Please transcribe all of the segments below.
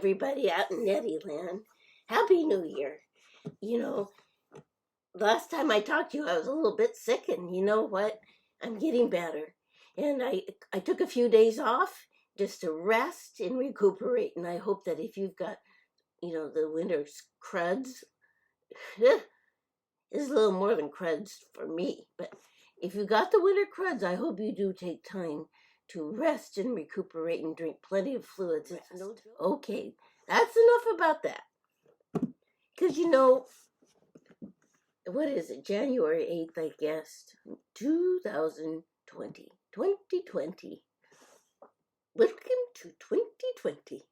everybody out in Nettie land. Happy New Year. You know, last time I talked to you, I was a little bit sick, and you know what? I'm getting better. And I took a few days off just to rest and recuperate. And I hope that if you've got, the winter cruds, it's a little more than cruds for me. But if you got the winter cruds, I hope you do take time to rest and recuperate and drink plenty of fluids. Okay, that's enough about that. Because, what is it? January 8th, I guess. 2020. 2020. Welcome to 2020.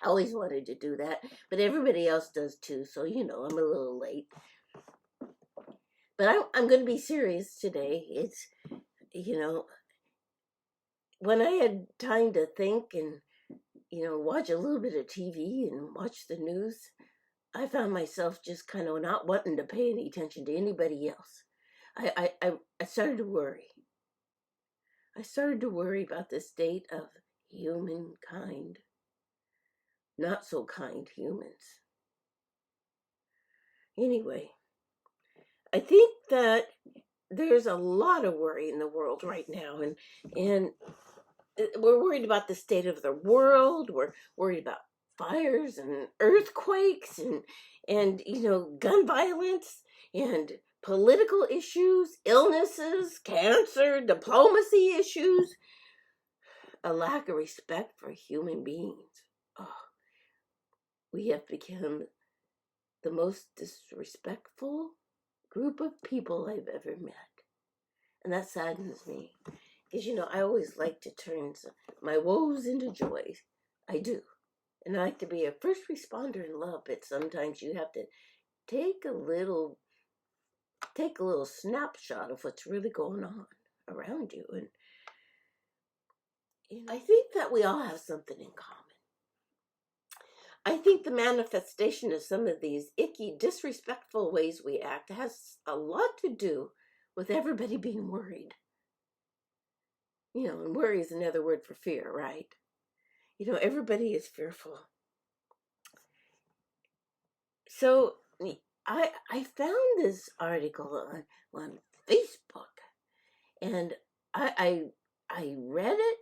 I always wanted to do that, but everybody else does too, so I'm a little late. But I'm going to be serious today. It's, when I had time to think and, watch a little bit of TV and watch the news, I found myself just kind of not wanting to pay any attention to anybody else. I started to worry. I started to worry about the state of humankind. Not so kind humans. Anyway, I think that there's a lot of worry in the world right now, and we're worried about the state of the world. We're worried about fires and earthquakes and gun violence and political issues, illnesses, cancer, diplomacy issues, a lack of respect for human beings. Oh, we have become the most disrespectful group of people I've ever met. And that saddens me. Because, I always like to turn my woes into joys. I do. And I like to be a first responder in love, but sometimes you have to take a little snapshot of what's really going on around you. And I think that we all have something in common. I think the manifestation of some of these icky, disrespectful ways we act has a lot to do with everybody being worried. And worry is another word for fear, right? Everybody is fearful. So I found this article on Facebook, and I read it,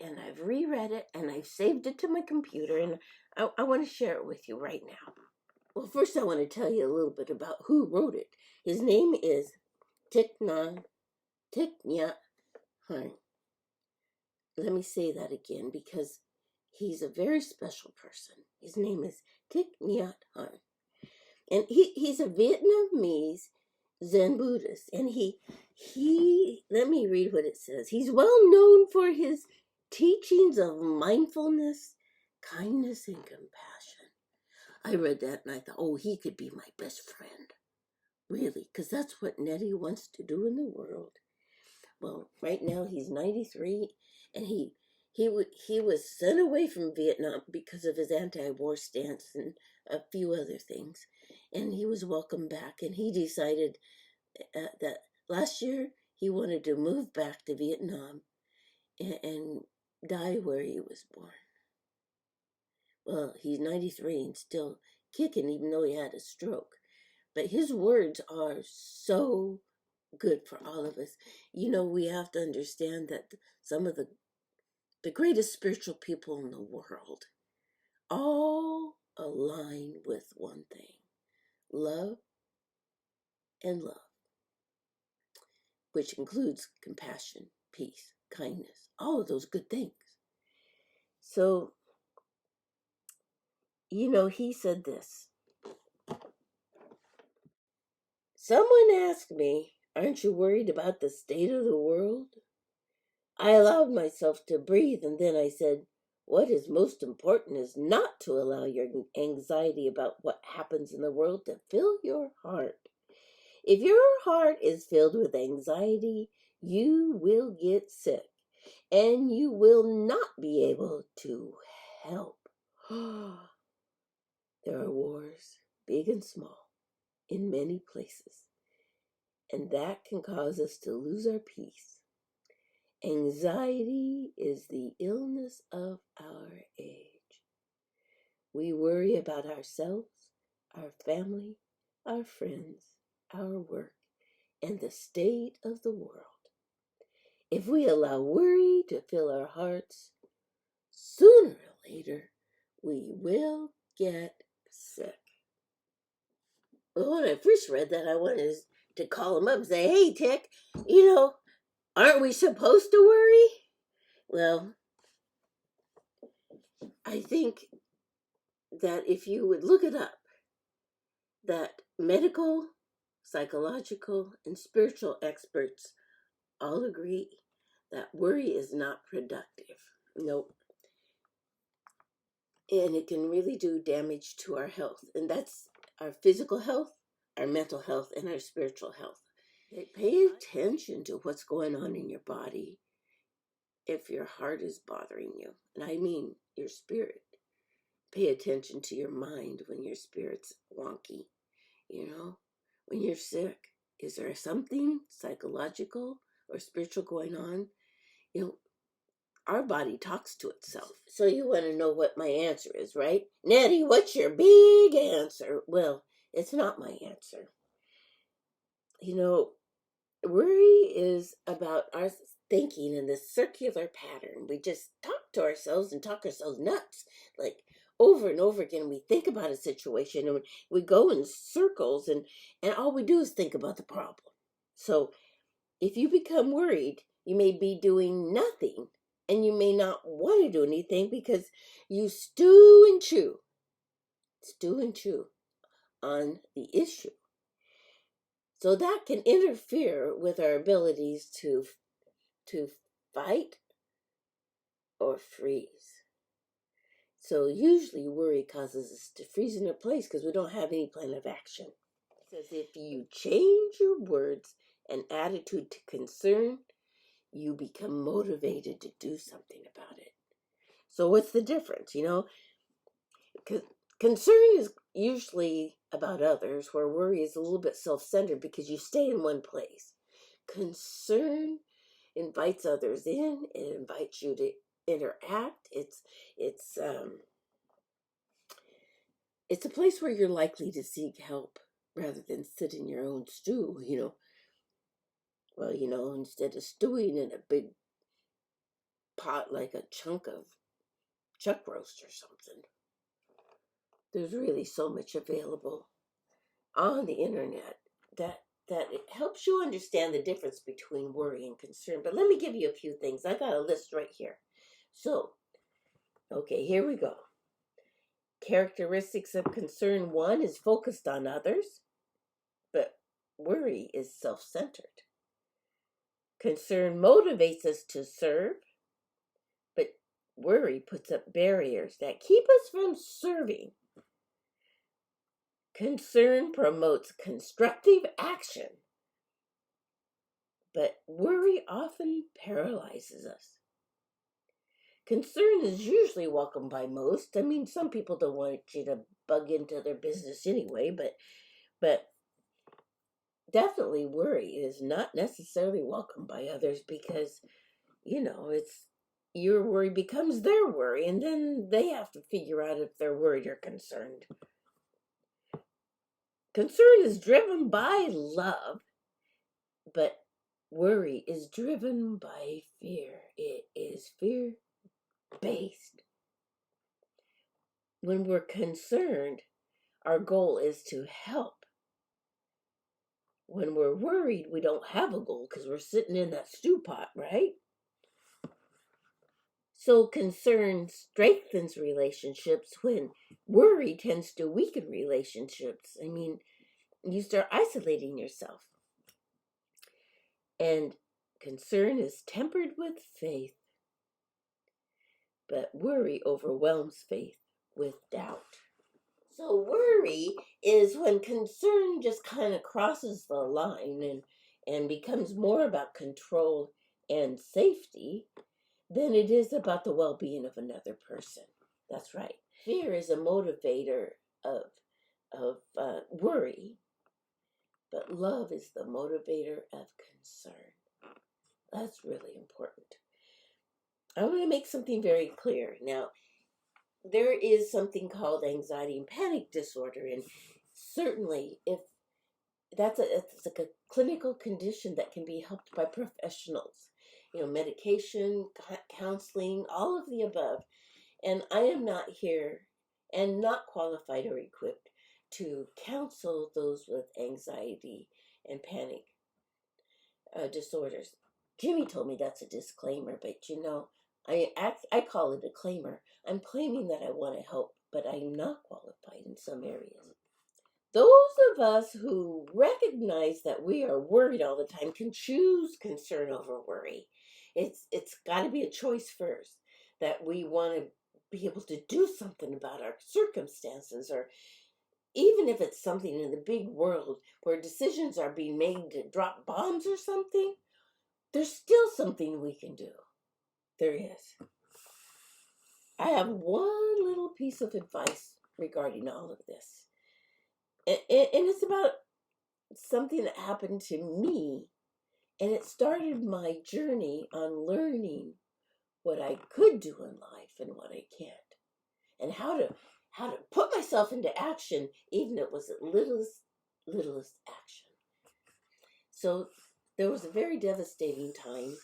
and I've reread it, and I've saved it to my computer, and I want to share it with you right now. Well, first I want to tell you a little bit about who wrote it. His name is Thich Nhat Hanh. Let me say that again because he's a very special person. His name is Thich Nhat Hanh. And he's a Vietnamese Zen Buddhist. And he let me read what it says. He's well known for his teachings of mindfulness, kindness, and compassion. I read that and I thought, oh, he could be my best friend. Really, because that's what Nettie wants to do in the world. Well, right now he's 93, and he was sent away from Vietnam because of his anti-war stance and a few other things, and he was welcomed back. And he decided that last year he wanted to move back to Vietnam and die where he was born. Well, he's 93 and still kicking, even though he had a stroke. But his words are so good for all of us. We have to understand that some of the greatest spiritual people in the world all align with one thing: love and love, which includes compassion, peace, kindness, all of those good things. So, he said this. Someone asked me, "Aren't you worried about the state of the world?" I allowed myself to breathe, and then I said, what is most important is not to allow your anxiety about what happens in the world to fill your heart. If your heart is filled with anxiety, you will get sick, and you will not be able to help. There are wars, big and small, in many places, and that can cause us to lose our peace. Anxiety is the illness of our age. We worry about ourselves, our family, our friends, our work, and the state of the world. If we allow worry to fill our hearts, sooner or later we will get sick. Well, when I first read that, I wanted to call him up and say, hey, Tick, aren't we supposed to worry? Well, I think that if you would look it up, that medical, psychological, and spiritual experts all agree that worry is not productive. Nope. And it can really do damage to our health. And that's our physical health, our mental health, and our spiritual health. Pay attention to what's going on in your body if your heart is bothering you. And I mean your spirit. Pay attention to your mind when your spirit's wonky. When you're sick, is there something psychological or spiritual going on? Our body talks to itself. So you want to know what my answer is, right? Nettie, what's your big answer? Well, it's not my answer. Worry is about our thinking in this circular pattern. We just talk to ourselves and talk ourselves nuts. Like over and over again, we think about a situation and we go in circles and all we do is think about the problem. So if you become worried, you may be doing nothing and you may not want to do anything because you stew and chew on the issue. So that can interfere with our abilities to fight or freeze. So usually worry causes us to freeze in a place because we don't have any plan of action. It says if you change your words and attitude to concern, you become motivated to do something about it. So what's the difference? Concern is usually about others, where worry is a little bit self-centered because you stay in one place. Concern invites others in. It invites you to interact. It's a place where you're likely to seek help rather than sit in your own stew. Well, instead of stewing in a big pot like a chunk of chuck roast or something, there's really so much available on the internet that it helps you understand the difference between worry and concern. But let me give you a few things. I got a list right here. So, okay, here we go. Characteristics of concern: 1 is focused on others, but worry is self-centered. Concern motivates us to serve, but worry puts up barriers that keep us from serving. Concern promotes constructive action, but worry often paralyzes us. Concern is usually welcomed by most. I mean, some people don't want you to bug into their business anyway, but definitely worry is not necessarily welcomed by others because, it's your worry becomes their worry, and then they have to figure out if they're worried or concerned. Concern is driven by love, but worry is driven by fear. It is fear-based. When we're concerned, our goal is to help. When we're worried, we don't have a goal because we're sitting in that stew pot, right? So concern strengthens relationships when worry tends to weaken relationships. I mean, you start isolating yourself. And concern is tempered with faith, but worry overwhelms faith with doubt. So worry is when concern just kind of crosses the line and becomes more about control and safety than it is about the well-being of another person. That's right. Fear is a motivator of worry, but love is the motivator of concern. That's really important. I want to make something very clear. Now, there is something called anxiety and panic disorder, and certainly if it's like a clinical condition that can be helped by professionals, medication, counseling, all of the above. And I am not here and not qualified or equipped to counsel those with anxiety and panic disorders. Jimmy told me that's a disclaimer, but I call it a claimer. I'm claiming that I want to help, but I'm not qualified in some areas. Those of us who recognize that we are worried all the time can choose concern over worry. It's got to be a choice first, that we want to be able to do something about our circumstances, or even if it's something in the big world where decisions are being made to drop bombs or something, there's still something we can do. There is. I have one little piece of advice regarding all of this. And it's about something that happened to me, and it started my journey on learning what I could do in life and what I can't, and how to put myself into action, even if it was the littlest action. So there was a very devastating time,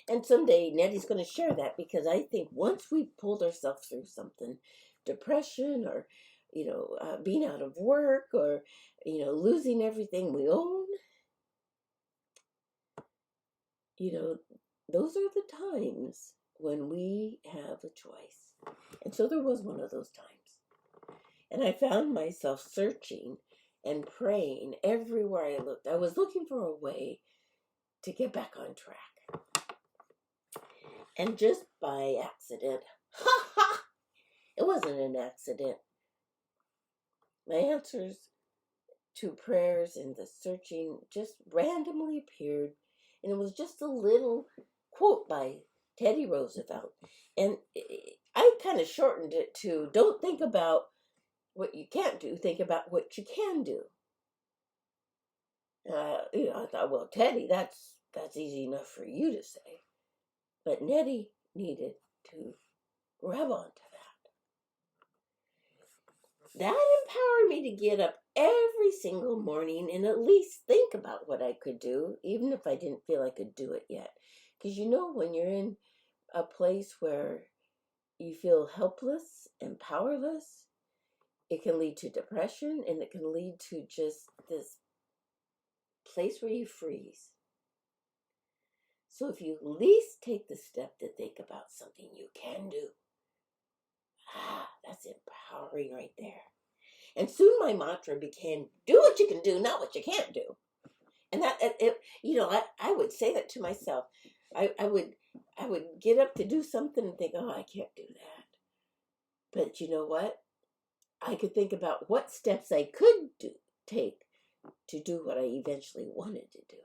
and someday Nettie's going to share that, because I think once we pulled ourselves through something, depression, or being out of work, or losing everything we own, those are the times when we have a choice. And so there was one of those times. And I found myself searching and praying everywhere I looked. I was looking for a way to get back on track. And just by accident, it wasn't an accident, my answers to prayers and the searching just randomly appeared. And it was just a little quote by Teddy Roosevelt. And I kind of shortened it to, don't think about what you can't do, think about what you can do. I thought, well, Teddy, that's easy enough for you to say. But Nettie needed to grab onto that. That empowered me to get up every single morning and at least think about what I could do, even if I didn't feel I could do it yet. Because when you're in a place where you feel helpless and powerless, it can lead to depression, and it can lead to just this place where you freeze. So if you at least take the step to think about something you can do, that's empowering right there. And soon my mantra became, do what you can do, not what you can't do. And I would say that to myself. I would get up to do something and think, oh, I can't do that. But you know what? I could think about what steps I could take to do what I eventually wanted to do.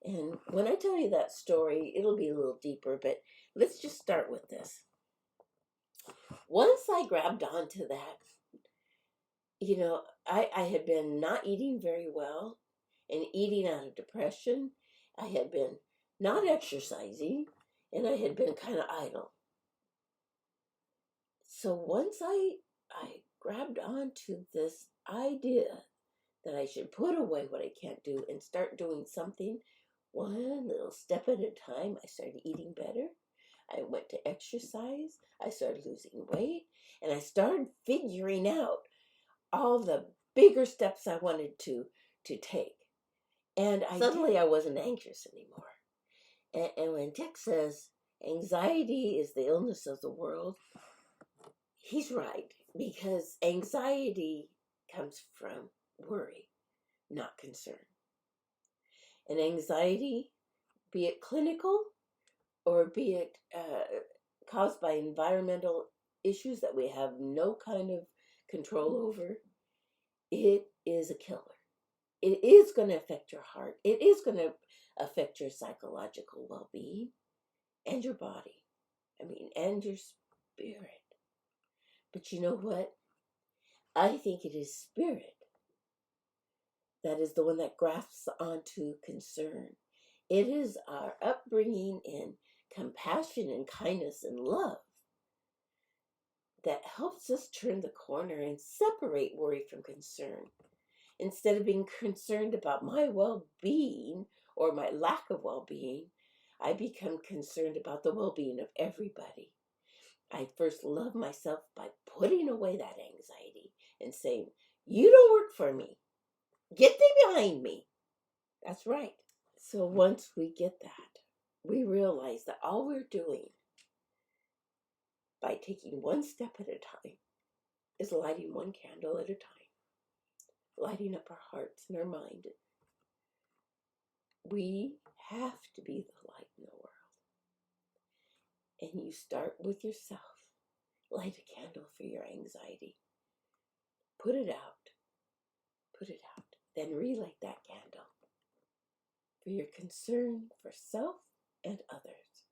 And when I tell you that story, it'll be a little deeper, but let's just start with this. Once I grabbed onto that, I had been not eating very well and eating out of depression. I had been not exercising, and I had been kind of idle. So once I grabbed onto this idea that I should put away what I can't do and start doing something one little step at a time, I started eating better. I went to exercise. I started losing weight, and I started figuring out all the bigger steps I wanted to take. And suddenly I wasn't anxious anymore. And when Tech says anxiety is the illness of the world, he's right, because anxiety comes from worry, not concern. And anxiety, be it clinical or be it caused by environmental issues that we have no kind of control over, it is a killer. It is going to affect your heart. It is going to affect your psychological well-being and your body. And your spirit. But you know what? I think it is spirit that is the one that grasps onto concern. It is our upbringing in compassion and kindness and love that helps us turn the corner and separate worry from concern. Instead of being concerned about my well-being or my lack of well-being, I become concerned about the well-being of everybody. I first love myself by putting away that anxiety and saying, you don't work for me. Get thee behind me. That's right. So once we get that, we realize that all we're doing by taking one step at a time is lighting one candle at a time, lighting up our hearts and our mind. We have to be the light in the world. And you start with yourself. Light a candle for your anxiety. Put it out. Put it out. Then relight that candle for your concern for self and others.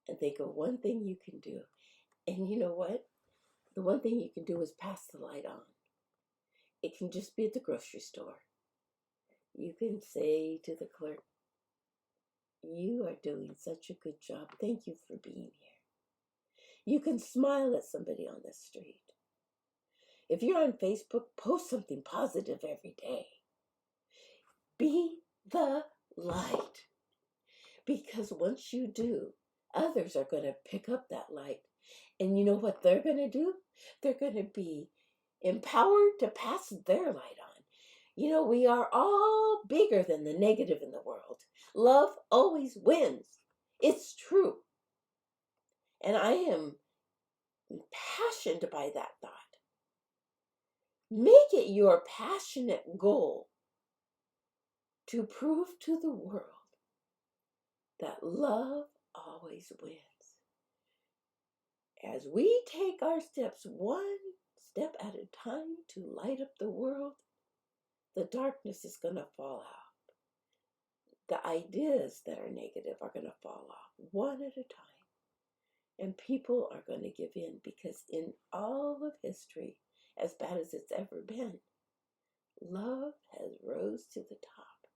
And think of one thing you can do. And you know what? The one thing you can do is pass the light on. It can just be at the grocery store. You can say to the clerk, you are doing such a good job. Thank you for being here. You can smile at somebody on the street. If you're on Facebook, post something positive every day. Be the light. Because once you do, others are going to pick up that light. And you know what they're going to do? They're going to be empowered to pass their light on. You know, we are all bigger than the negative in the world. Love always wins. It's true. And I am impassioned by that thought. Make it your passionate goal to prove to the world that love always wins. As we take our steps one step at a time to light up the world, the darkness is going to fall out. The ideas that are negative are going to fall off one at a time. And people are going to give in, because in all of history, as bad as it's ever been, love has rose to the top,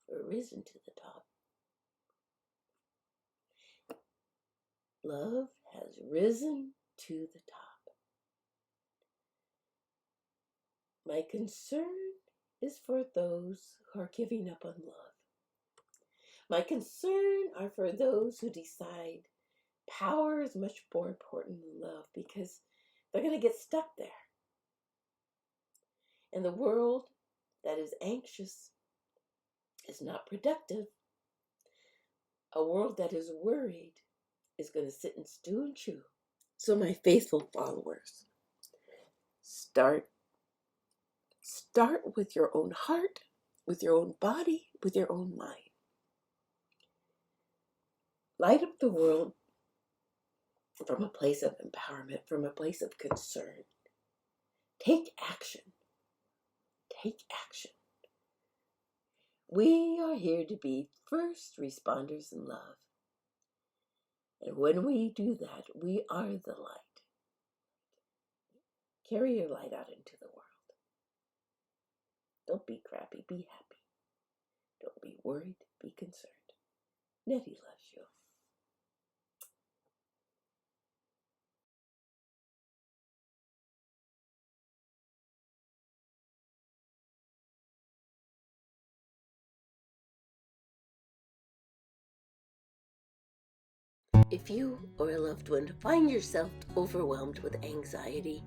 or risen to the top. Love has risen to the top. My concern is for those who are giving up on love. My concern are for those who decide power is much more important than love, because they're going to get stuck there. And the world that is anxious is not productive. A world that is worried is going to sit and stew and chew. So my faithful followers, start with your own heart, with your own body, with your own mind. Light up the world from a place of empowerment, from a place of concern. Take action. Take action. We are here to be first responders in love. And when we do that, we are the light. Carry your light out into the world. Don't be crappy, be happy. Don't be worried, be concerned. Nettie loves you. If you or a loved one find yourself overwhelmed with anxiety,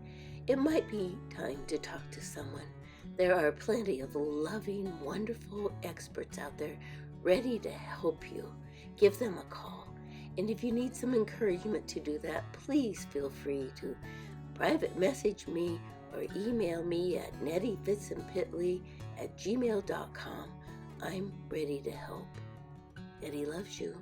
it might be time to talk to someone. There are plenty of loving, wonderful experts out there ready to help you. Give them a call. And if you need some encouragement to do that, please feel free to private message me or email me at nettiefitzenpitley@gmail.com. I'm ready to help. Nettie loves you.